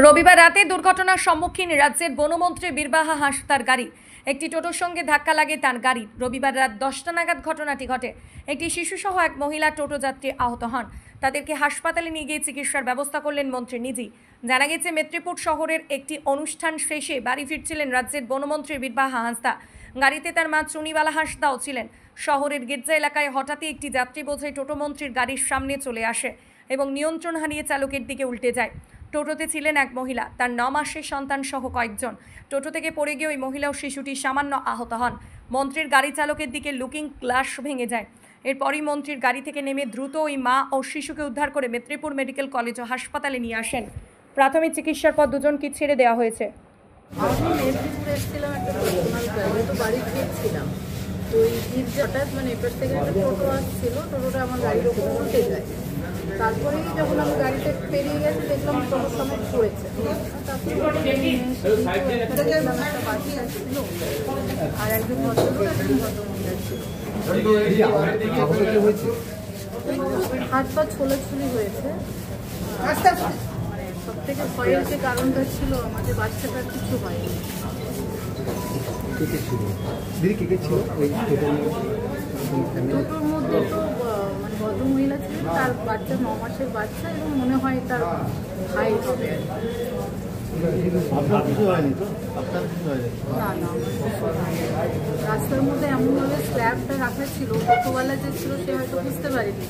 রবিবার রাতে দুর্ঘটনার সম্মুখীন রাজ্যের বনমন্ত্রী বীরবাহা হাঁসদার গাড়ি একটি টোটোর সঙ্গে ধাক্কা লাগে তার গাড়ি। রবিবার রাত 10টা নাগাদ ঘটনাটি ঘটে। একটি শিশুসহ এক মহিলা টোটো যাত্রী আহত হন। তাদেরকে হাসপাতালে নিয়ে গিয়ে চিকিৎসার ব্যবস্থা করলেন মন্ত্রী নিজেই। জানা গেছে, মেদিনীপুর শহরের একটি অনুষ্ঠান শেষে বাড়ি ফিরছিলেন রাজ্যের বনমন্ত্রী বীরবাহা হাঁসদা। গাড়িতে তার মা চুনিবালা হাঁসদাও ছিলেন। শহরের গির্জা এলাকায় হঠাৎই একটি যাত্রী বোঝাই টোটো মন্ত্রীর গাড়ির সামনে চলে আসে এবং নিয়ন্ত্রণ হারিয়ে চালকের দিকে উল্টে যায়। টোটোতে ছিলেন এক মহিলা, তার 9 মাসের সন্তান সহ কয়েকজন। টোটো থেকে পড়ে গিয়ে ওই মহিলা ও শিশুটি সামান্য আহত হন। মন্ত্রীর গাড়ি চালকের দিকে লুকিং গ্লাস ভেঙে যায়। এরপরই মন্ত্রীর গাড়ি থেকে নেমে দ্রুত ওই মা ও শিশুকে উদ্ধার করে মেদিনীপুর মেডিকেল কলেজ ও হাসপাতালে নিয়ে আসেন। প্রাথমিক চিকিৎসার পর দুজনকে ছেড়ে দেওয়া হয়েছে। আমি মেদিনীপুর এসেছিলাম একটা পার্সোনাল কাজে, তো বাড়ি ফিরছিলাম। তো এই হঠাৎ এপার থেকে একটা টোটো আসছিল, টোটোটা আমার গাড়ির ওপর উল্টে যায়। তারপরেই যখন আমি গাড়িতে পেরিয়ে গেছি দেখলাম টোটোর সঙ্গে পড়েছে। একটা বাচ্চা ছিল আর একজন ভদ্রলোক একজন ভদ্রমহিলা ছিল। হাত পা ছোলাছুলি হয়েছে। সব থেকে ভয়ের যে কারণটা ছিল, আমাদের বাচ্চাটার কিছু হয়নি। টোটোর মধ্যে তো ভদ্রমহিলা ছিলেন, তার বাচ্চা 9 মাসের বাচ্চা, এবং মনে হয় তার ভাই হবে। না না, রাস্তার মধ্যে এমনভাবে স্ল্যাবটা রাখা ছিল, টোটোওয়ালা যে ছিল সে হয়তো বুঝতে পারেনি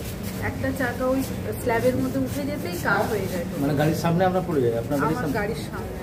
একটা চাকা ওই স্ল্যাবের মধ্যে উঠে যেতেই কাজ হয়ে যায়। মানে গাড়ির সামনে আমরা পড়ে যাই, আমার গাড়ির সামনে।